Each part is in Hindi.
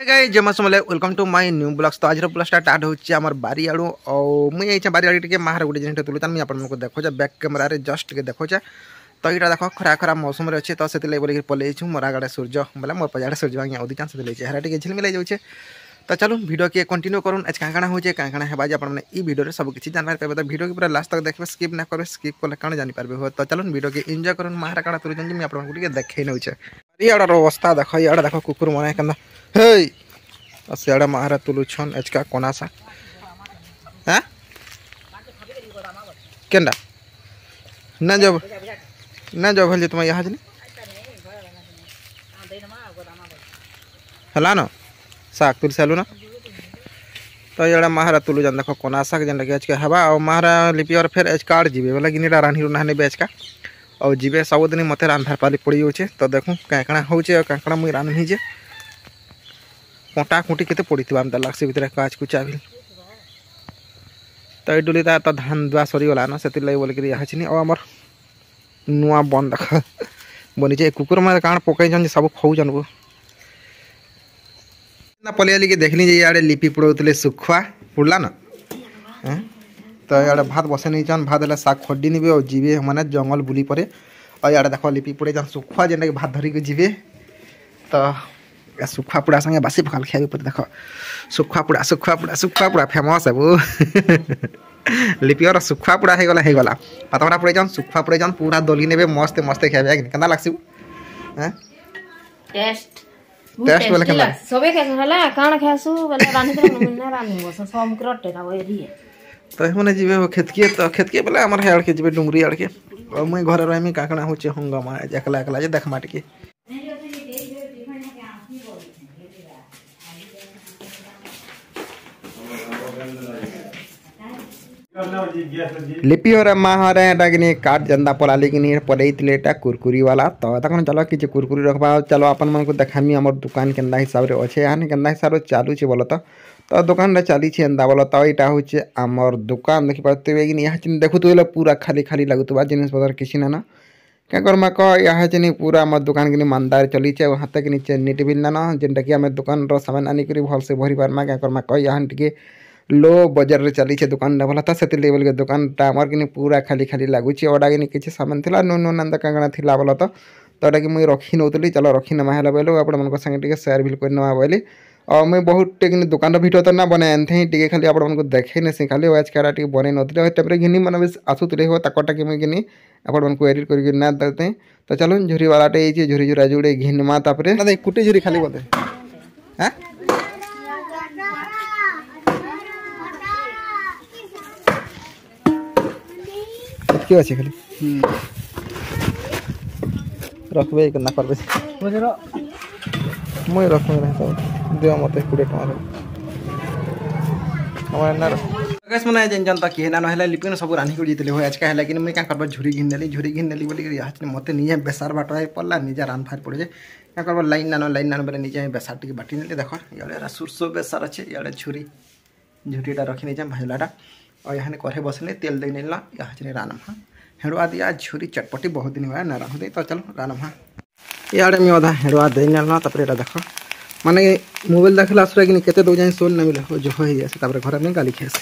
गाइस जमा समले welcome to my new blogs. तो आज ब्लॉग स्टार्ट होची हमर बारी आडू और मुई आइछा बारी आडी टिके माहर गुटे जिनटे तुलतान मुई आपन को देखो जा बैक कैमरा रे जस्ट के देखो जा। तो इटा देखो खरा खरा मौसम रे अछि तो सेति ले बोली पले छु मोरा गाडे सूर्य बोले मोर पजाडे सूर्य आगे अधिक चांस ले चेहरा टिके झिल मिले जाउछे। तो चलो वीडियो के कंटिन्यू करूँ आज काणा होचे काणा हेबा जे आपन ई वीडियो रे सब किछि जानबार पेबे। तो वीडियो के पूरा लास्ट तक देखबे स्किप ना करबे, स्किप करले काण जानि पारबे हो। तो चलो वीडियो के एंजॉय करूँ माहर काणा तुलतान मुई आपन को टिके देखै नउछे। इयाडा अवस्था देखो इयाडा देखो कुकुर मने कंदा हे सियाड़ा माहरा तुलुछन एचका कोनासा हाँ केंडा न जब भल तुम यहाँ जनी हला न साग तुल सालू ना। तो ये माहरा तुलु जान देखो कोनासा के जेनटा के एचका हवा और माहरा लिपि और फिर एच कार्ड जीवे बोला गिनीटा रानी रुना ने बेचका और जीवे सब दिन मते रांधार पाली पड़ी होचे। तो देखूं काकणा होचे और काकणा मुई रांधनी जे कोटा खुंटी केते पड़ीथिबा हम लागसे भितर काच कुचा भी। तो डुली ता तो धान दुआ सरी गला न सेति लै बोल के यहाँ छिनी और हमर नुआ बन देख बनी जे कुकुर मार काण पकई जन सब खौ जनबो ना पलियाली के देखनी जे याडे लिपि पुड़ौतले सुखवा पुड़ला न। तो याडे भात बसे नहीं जान भात ले साग खड्डी निबे और जीवे माने जंगल बुली परे और याडे देखो लिपि पुड़े जन सुखवा जेने के भात धरी के जीवे। तो सुखा पुड़ा संगे बासी पकाल खाई पर देखो सुखा पुड़ा फेमस है वो लिपिर सुखा पुड़ा हे गला पतवड़ा पुड़े जान सुखा पुड़े जान पूरा दली नेबे मस्त मस्त खाबे केना लागसी हैं टेस्ट वाला केना सबे के हला कान खासु वाला रानी तो न रानी बस सम करटे ना एरी तो मने जीवे खेतके वाला हमर हेड़ के जीवे डुंगरी आड़ के और मैं घर रहमी काकणा होचे हंगामा एकला एकला जे देख माटी के लिपि और माहरे डागनी काट जंदा पलाली कि पड़ेटा कुरकुरी वाला। तो तक चलो कि कुरकुरी रखबा चलो अपन मन को देखामी हमर दुकान केंदा हिसाब रे अच्छे यानी केंदा हिसाब रे चालू छे बोलो। तो दुकान रे चली छे एंदा बोलो। तो इटा होचे हमर दुकान देखि पाते कि यहाँ चिन देखु तो पूरा खाली खाली लागुतबा जिनिस पतर किछि ना क्या करमा क यहाँ चिनी पूरा हमर दुकान के मानदार चली छे हाथ के नीचे नीट बिल ना जेनटा कि हमें दुकान रो सामान आनी करी भल से भरी पारमा क्या करमा क यहाँ टिके लो बजार रे चली छे दुकान भला था से लेवल के दुकान टामर कि पूरा खाली खाली लगुच अड़ा कि किसी सामान थिला नुन नुन नंदा कांगणा थिला बोला। तो कि मुई रखी नौली चलो रखी नमा है बोलो आपण मन संगे सेयार भी कर नमा बोली और मुई बहुत टे दुकान भिडियो तो ना बने एनथे टे खाली आपण को देखे नहीं खाली आज काड़ा टे बने नौले टाइम घिनी मन भी आसुले हो ताकटा कि मुई घिनी आपण मन को एडिट कर ना देते। तो चलो झुरी वालाटे ये झुरी झुरा जुड़े घिनमा तापर कुटी झुरी खाली बोलते हाँ क्यों अच्छे खाली रखबे ना करबे मुई रखबे ना दियो मते 20 टका हमर ना गैस मने जन जन तक केना नहले लिपिन सब रानी को जीतले हो आज का है लेकिन मुई का करबा झुरी घिन नेली बोली आज मते निजे बेसार बाटवाय पड़ला निजे रान फार पड़ जाए क्या करबा लाइन ना बेले निजे बेसार टिके बाटी नेले देखो याडे सुरसो बेसार अच्छे याडे छुरी झुरीटा रखी नहीं जाए भैलाटा और यहाँ करे बसले तेल दे नेला यहाँ चले रानमा हेड़वा दिया झुरी चटपटी बहुत दिन हुआ ना रांधे। तो चलो रानमा याडे में अधा हेड़वा दे नेला तापर देखो माने मोबाइल देखला आसरा कि केते दो जाए सोन ना मिले हो जो हो जाए तापर घर में गाली खेस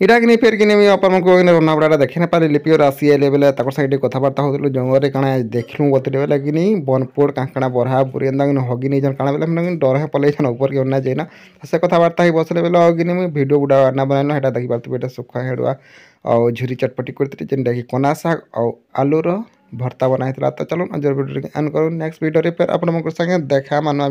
इटा कि फिर कि अपन को रना बड़ा देखे ना पारे लिपि और आसी आइले बेले साइड कथबार्ता होलु जंगल काଣା देखलु बतले बेले कि बनपुर कांकड़ा बरहा पुरी एंदा हगी नहीं जन काଣା बेले डर है पले जन ऊपर के ना जाइना से कथबार्ता ही बसले बेले हगी नहीं वीडियो गुडा ना बनाइना हेटा देखि पारतु बेटा सुखा हेडुआ और झुरी चटपटी करते जेनटा कि कोना साग और आलूर भर्ता बनाइला तो चलो नजर वीडियो एंड करूँ नेक्स्ट वीडियो फिर अपन संगे देखा मानवा